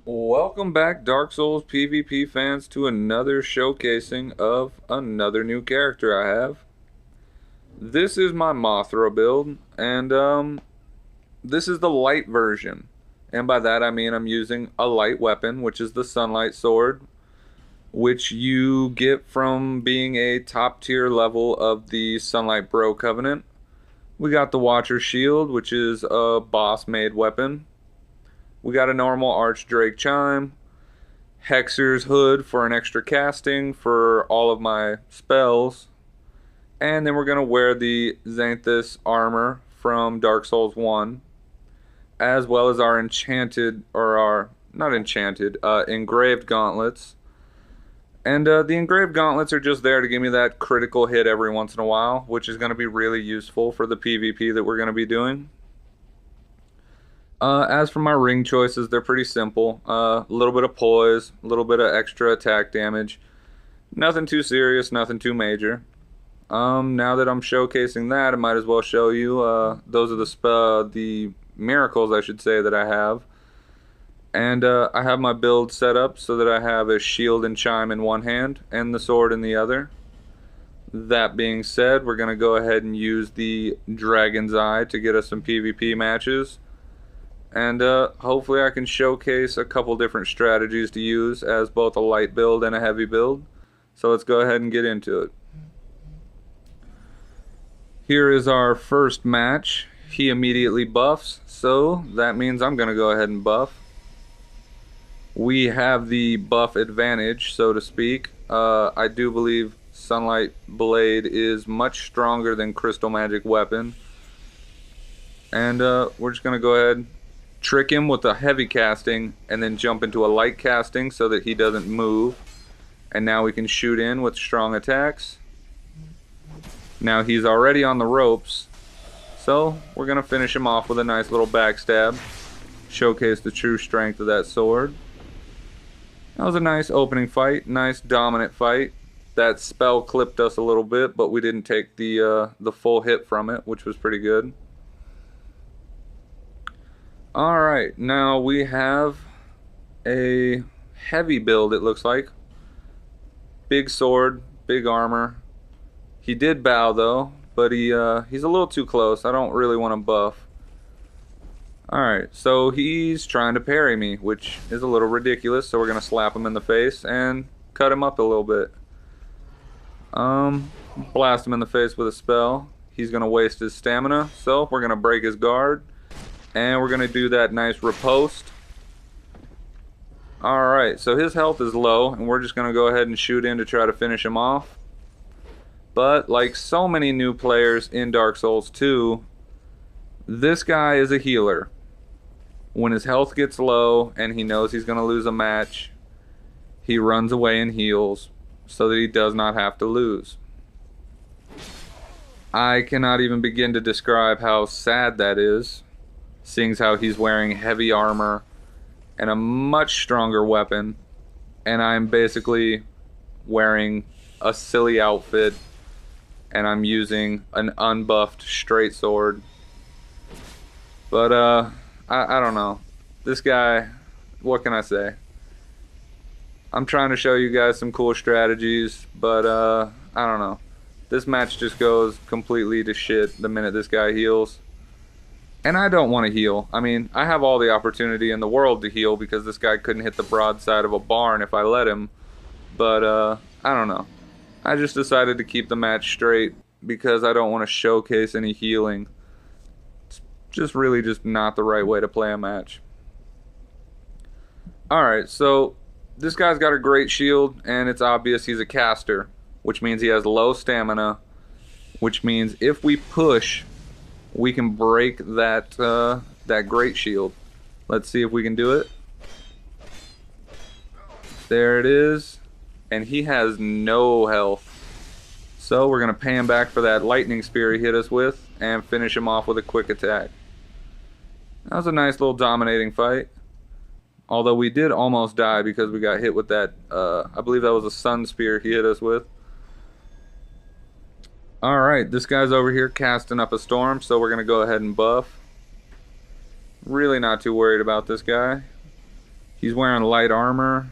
Welcome back, Dark Souls PvP fans, to another showcasing of another new character I have. This is my Mothra build, and this is the light version. And by that I mean I'm using a light weapon, which is the Sunlight Sword, which you get from being a top tier level of the Sunlight Bro Covenant. We got the Watcher Shield, which is a boss made weapon. We got a normal Archdrake Chime. Hexer's Hood for an extra casting for all of my spells. And then we're going to wear the Xanthus armor from Dark Souls 1, as well as our engraved gauntlets. And the engraved gauntlets are just there to give me that critical hit every once in a while, which is going to be really useful for the PvP that we're going to be doing. As for my ring choices, they're pretty simple. A little bit of poise, a little bit of extra attack damage. Nothing too serious, nothing too major. Now that I'm showcasing that, I might as well show you. Those are the miracles, I should say, that I have. And I have my build set up so that I have a shield and chime in one hand and the sword in the other. That being said, we're going to go ahead and use the Dragon's Eye to get us some PvP matches. And hopefully I can showcase a couple different strategies to use as both a light build and a heavy build. So let's go ahead and get into it. Here is our first match. He immediately buffs, so that means I'm going to go ahead and buff. We have the buff advantage, so to speak. I do believe Sunlight Blade is much stronger than Crystal Magic Weapon. And we're just going to go ahead, trick him with a heavy casting, and then jump into a light casting so that he doesn't move. And now we can shoot in with strong attacks. Now he's already on the ropes, so we're going to finish him off with a nice little backstab. Showcase the true strength of that sword. That was a nice opening fight, nice dominant fight. That spell clipped us a little bit, but we didn't take the full hit from it, which was pretty good. Alright, now we have a heavy build, it looks like. Big sword, big armor. He did bow though, but he's a little too close. I don't really want to buff. Alright, so he's trying to parry me, which is a little ridiculous, so we're going to slap him in the face and cut him up a little bit. Blast him in the face with a spell. He's going to waste his stamina, so we're going to break his guard. And we're going to do that nice riposte. Alright, so his health is low, and we're just going to go ahead and shoot in to try to finish him off. But like so many new players in Dark Souls 2, this guy is a healer. When his health gets low and he knows he's going to lose a match, he runs away and heals so that he does not have to lose. I cannot even begin to describe how sad that is, seeing as how he's wearing heavy armor and a much stronger weapon, and I'm basically wearing a silly outfit, and I'm using an unbuffed straight sword. But I don't know. This guy, what can I say? I'm trying to show you guys some cool strategies, but I don't know. This match just goes completely to shit the minute this guy heals. And I don't want to heal. I mean, I have all the opportunity in the world to heal because this guy couldn't hit the broadside of a barn if I let him. But I don't know. I just decided to keep the match straight because I don't want to showcase any healing. It's just really just not the right way to play a match. Alright, so this guy's got a great shield, and it's obvious he's a caster, which means he has low stamina, which means if we push, we can break that that great shield. Let's see if we can do it. There it is. And he has no health. So we're going to pay him back for that lightning spear he hit us with and finish him off with a quick attack. That was a nice little dominating fight. Although we did almost die because we got hit with that, I believe that was a sun spear he hit us with. Alright, this guy's over here casting up a storm, so we're going to go ahead and buff. Really not too worried about this guy. He's wearing light armor.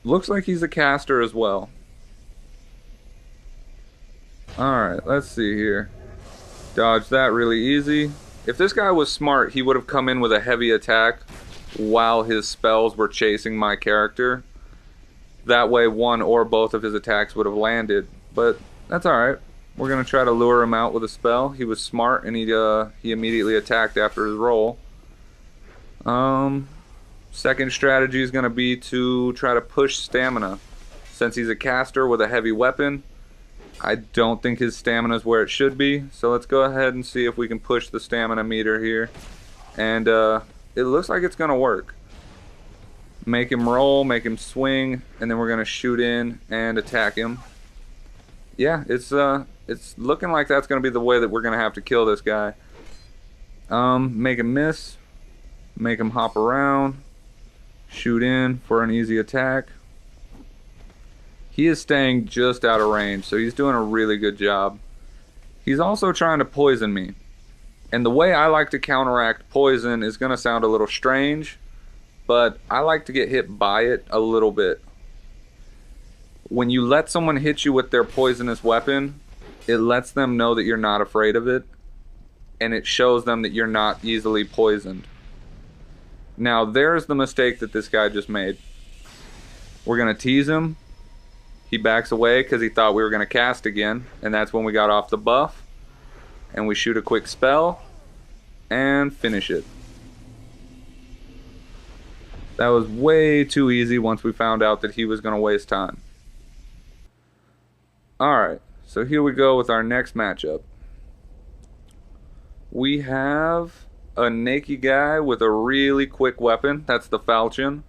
Looks like he's a caster as well. Alright, let's see here. Dodge that really easy. If this guy was smart, he would have come in with a heavy attack while his spells were chasing my character. That way one or both of his attacks would have landed. But that's alright. We're going to try to lure him out with a spell. He was smart and he immediately attacked after his roll. Second strategy is going to be to try to push stamina. Since he's a caster with a heavy weapon, I don't think his stamina is where it should be. So let's go ahead and see if we can push the stamina meter here. And it looks like it's going to work. Make him roll, make him swing, and then we're going to shoot in and attack him. Yeah, it's looking like that's going to be the way that we're going to have to kill this guy. Make him miss. Make him hop around. Shoot in for an easy attack. He is staying just out of range, so he's doing a really good job. He's also trying to poison me. And the way I like to counteract poison is going to sound a little strange, but I like to get hit by it a little bit. When you let someone hit you with their poisonous weapon, it lets them know that you're not afraid of it, and it shows them that you're not easily poisoned. Now, there's the mistake that this guy just made. We're going to tease him. He backs away because he thought we were going to cast again, and that's when we got off the buff. And we shoot a quick spell and finish it. That was way too easy once we found out that he was going to waste time. Alright, so here we go with our next matchup. We have a naked guy with a really quick weapon. That's the falchion.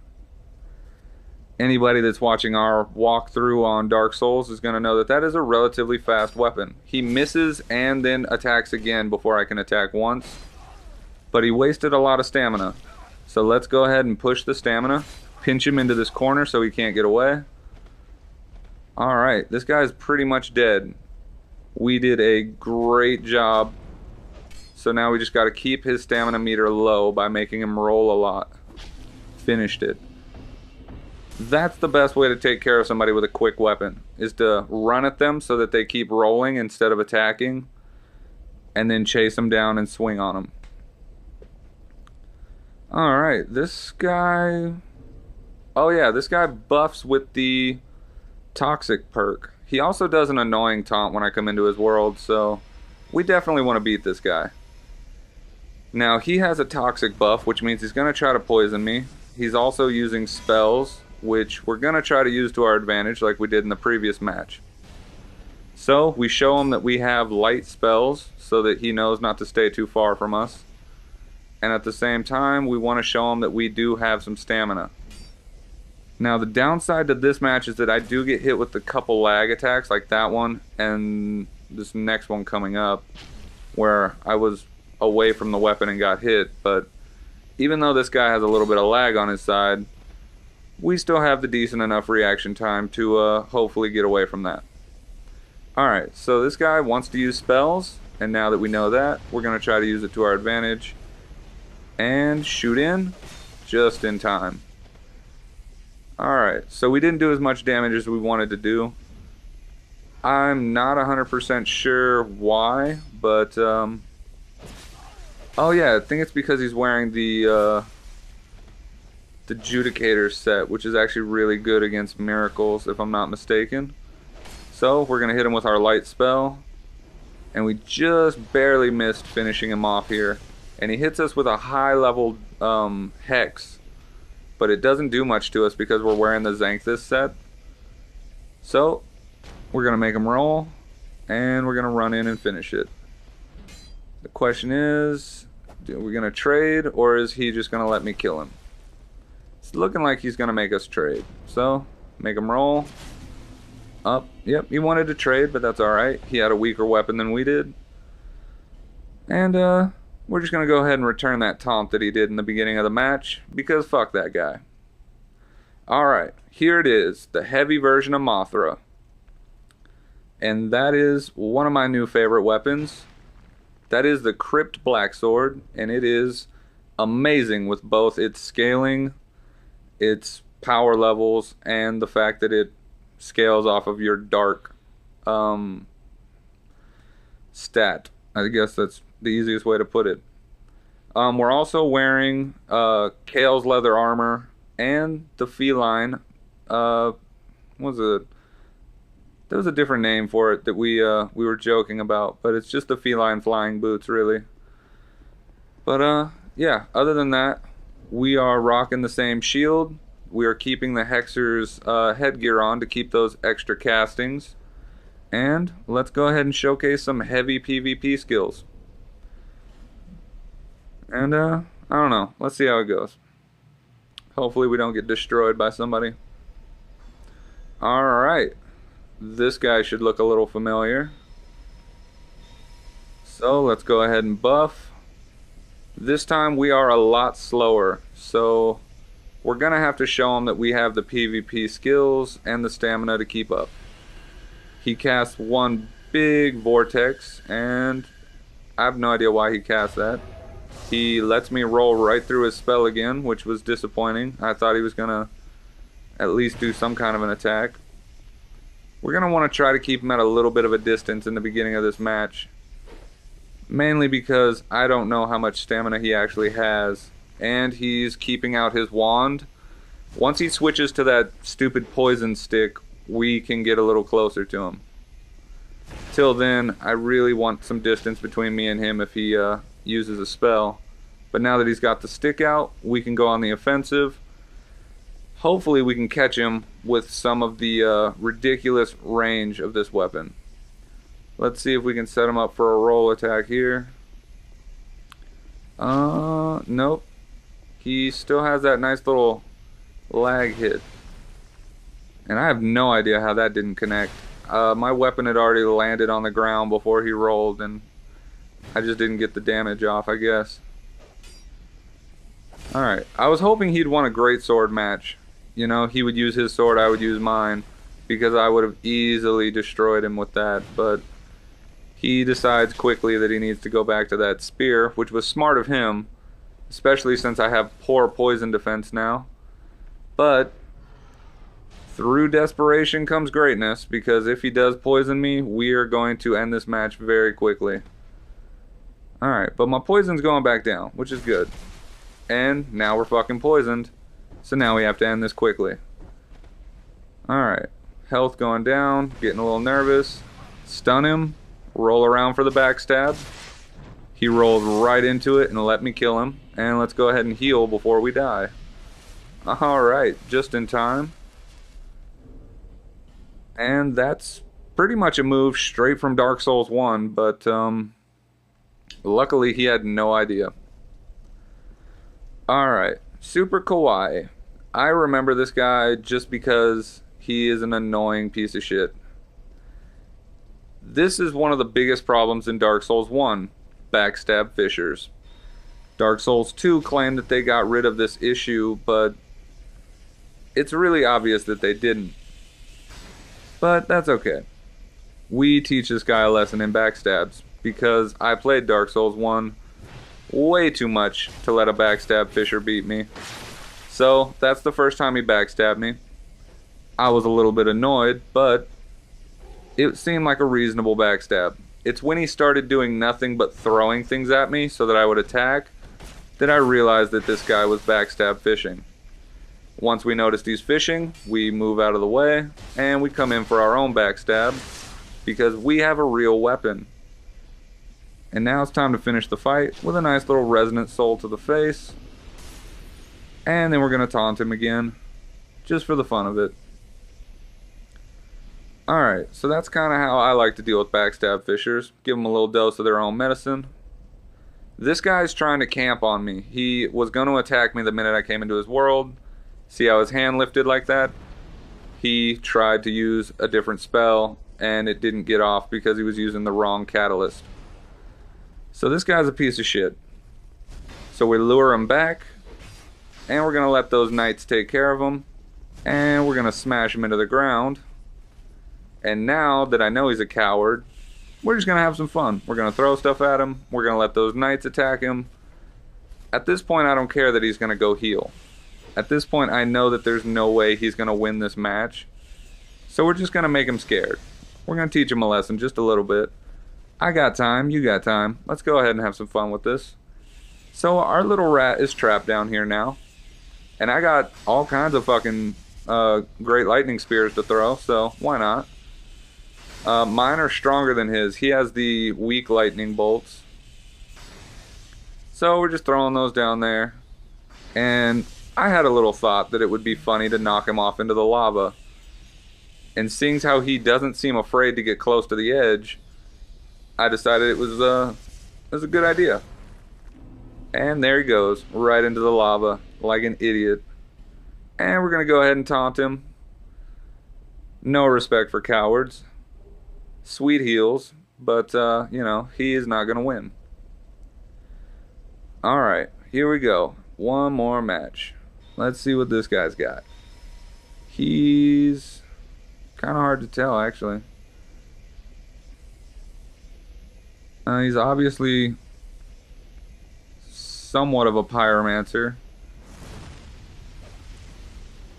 Anybody that's watching our walkthrough on Dark Souls is going to know that that is a relatively fast weapon. He misses and then attacks again before I can attack once. But he wasted a lot of stamina. So let's go ahead and push the stamina. Pinch him into this corner so he can't get away. Alright, this guy's pretty much dead. We did a great job. So now we just got to keep his stamina meter low by making him roll a lot. Finished it. That's the best way to take care of somebody with a quick weapon, is to run at them so that they keep rolling instead of attacking, and then chase them down and swing on them. Alright, this guy... Oh yeah, this guy buffs with the toxic perk. He also does an annoying taunt when I come into his world, so we definitely want to beat this guy. Now, he has a toxic buff, which means he's going to try to poison me. He's also using spells, which we're going to try to use to our advantage like we did in the previous match. So, we show him that we have light spells so that he knows not to stay too far from us. And at the same time, we want to show him that we do have some stamina. Now, the downside to this match is that I do get hit with a couple lag attacks like that one and this next one coming up where I was away from the weapon and got hit. But even though this guy has a little bit of lag on his side, we still have the decent enough reaction time to hopefully get away from that. Alright, so this guy wants to use spells, and now that we know that, we're going to try to use it to our advantage and shoot in just in time. Alright, so we didn't do as much damage as we wanted to do. I'm not 100% sure why, but oh yeah, I think it's because he's wearing the Judicator set, which is actually really good against miracles, if I'm not mistaken. So we're going to hit him with our light spell, and we just barely missed finishing him off here. And he hits us with a high level hex, but it doesn't do much to us because we're wearing the Xanthus set. So we're going to make him roll, and we're going to run in and finish it. The question is, are we going to trade, or is he just going to let me kill him? It's looking like he's going to make us trade. So, make him roll. Up. Yep, he wanted to trade, but that's alright. He had a weaker weapon than we did. And, we're just going to go ahead and return that taunt that he did in the beginning of the match, because fuck that guy. Alright, here it is. The heavy version of Mothra. And that is one of my new favorite weapons. That is the Crypt Blacksword, and it is amazing with both its scaling, its power levels, and the fact that it scales off of your dark stat. I guess that's the easiest way to put it. We're also wearing Kale's leather armor and the feline. What was it? There was a different name for it that we were joking about, but it's just the feline flying boots, really. But yeah. Other than that, we are rocking the same shield. We are keeping the Hexer's headgear on to keep those extra castings. And let's go ahead and showcase some heavy PvP skills. And I don't know. Let's see how it goes. Hopefully we don't get destroyed by somebody. Alright. This guy should look a little familiar. So let's go ahead and buff. This time we are a lot slower. So we're going to have to show him that we have the PvP skills and the stamina to keep up. He casts one big vortex, and I have no idea why he cast that. He lets me roll right through his spell again, which was disappointing. I thought he was going to at least do some kind of an attack. We're going to want to try to keep him at a little bit of a distance in the beginning of this match. Mainly because I don't know how much stamina he actually has. And he's keeping out his wand. Once he switches to that stupid poison stick, we can get a little closer to him. Till then, I really want some distance between me and him if he uses a spell. But now that he's got the stick out, we can go on the offensive. Hopefully we can catch him with some of the ridiculous range of this weapon. Let's see if we can set him up for a roll attack here. Nope. He still has that nice little lag hit. And I have no idea how that didn't connect. My weapon had already landed on the ground before he rolled, and I just didn't get the damage off, I guess. Alright, I was hoping he'd won a greatsword match. You know, he would use his sword, I would use mine, because I would have easily destroyed him with that, but he decides quickly that he needs to go back to that spear, which was smart of him, especially since I have poor poison defense now. But through desperation comes greatness, because if he does poison me, we are going to end this match very quickly. Alright, but my poison's going back down, which is good. And now we're fucking poisoned. So now we have to end this quickly. Alright. Health going down. Getting a little nervous. Stun him. Roll around for the backstab. He rolled right into it and let me kill him. And let's go ahead and heal before we die. Alright. Just in time. And that's pretty much a move straight from Dark Souls 1. But luckily he had no idea. Alright, Super Kawaii. I remember this guy just because he is an annoying piece of shit. This is one of the biggest problems in Dark Souls 1, backstab fishers. Dark Souls 2 claimed that they got rid of this issue, but it's really obvious that they didn't. But that's okay. We teach this guy a lesson in backstabs, because I played Dark Souls 1 way too much to let a backstab fisher beat me. So that's the first time he backstabbed me. I was a little bit annoyed, but it seemed like a reasonable backstab. It's when he started doing nothing but throwing things at me so that I would attack that I realized that this guy was backstab fishing. Once we noticed he's fishing, we move out of the way and we come in for our own backstab because we have a real weapon. And now it's time to finish the fight with a nice little resonant soul to the face. And then we're going to taunt him again, just for the fun of it. Alright, so that's kind of how I like to deal with backstab fishers. Give them a little dose of their own medicine. This guy's trying to camp on me. He was going to attack me the minute I came into his world. See how his hand lifted like that? He tried to use a different spell, and it didn't get off because he was using the wrong catalyst. So this guy's a piece of shit. So we lure him back, and we're going to let those knights take care of him, and we're going to smash him into the ground. And now that I know he's a coward, we're just going to have some fun. We're going to throw stuff at him, we're going to let those knights attack him, At this point, I don't care that he's going to go heal. At this point, I know that there's no way he's going to win this match. So we're just going to make him scared. We're going to teach him a lesson just a little bit. I got time, you got time. Let's go ahead and have some fun with this. So our little rat is trapped down here now. And I got all kinds of fucking great lightning spears to throw, so why not? Mine are stronger than his. He has the weak lightning bolts. So we're just throwing those down there. And I had a little thought that it would be funny to knock him off into the lava. And seeing how he doesn't seem afraid to get close to the edge, I decided it was a good idea. And there he goes, right into the lava, like an idiot. And we're going to go ahead and taunt him. No respect for cowards. Sweet heals, but, you know, he is not going to win. Alright, here we go. One more match. Let's see what this guy's got. He's kind of hard to tell, actually. He's obviously somewhat of a pyromancer.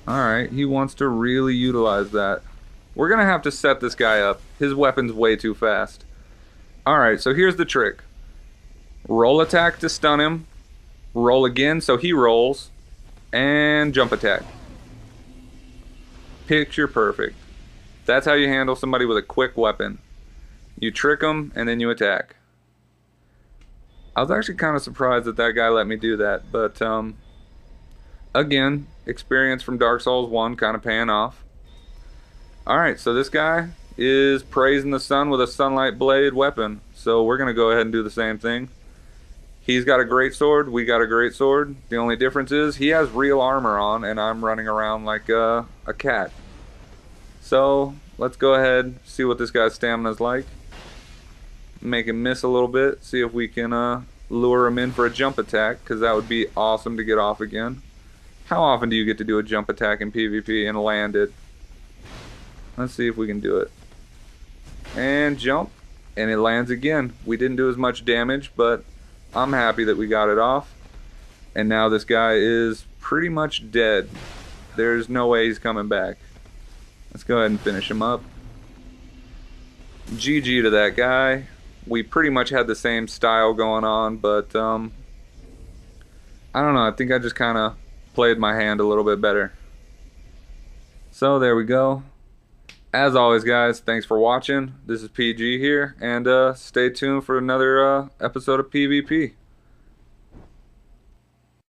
Alright, he wants to really utilize that. We're going to have to set this guy up. His weapon's way too fast. Alright, so here's the trick. Roll attack to stun him. Roll again so he rolls. And jump attack. Picture perfect. That's how you handle somebody with a quick weapon. You trick them and then you attack. I was actually kind of surprised that that guy let me do that, but again, experience from Dark Souls 1 kind of paying off. Alright, so this guy is praising the sun with a sunlight blade weapon, so we're going to go ahead and do the same thing. He's got a great sword, we got a great sword. The only difference is he has real armor on and I'm running around like a cat. So let's go ahead, see what this guy's stamina's like. Make him miss a little bit, see if we can lure him in for a jump attack, because that would be awesome to get off again. How often do you get to do a jump attack in PvP and land it? Let's see if we can do it. And jump, and it lands again. We didn't do as much damage, but I'm happy that we got it off. And now this guy is pretty much dead. There's no way he's coming back. Let's go ahead and finish him up. GG to that guy. We pretty much had the same style going on, but I don't know, I think I just kind of played my hand a little bit better. So there we go. As always, guys, thanks for watching. This is PG here, and stay tuned for another episode of PvP.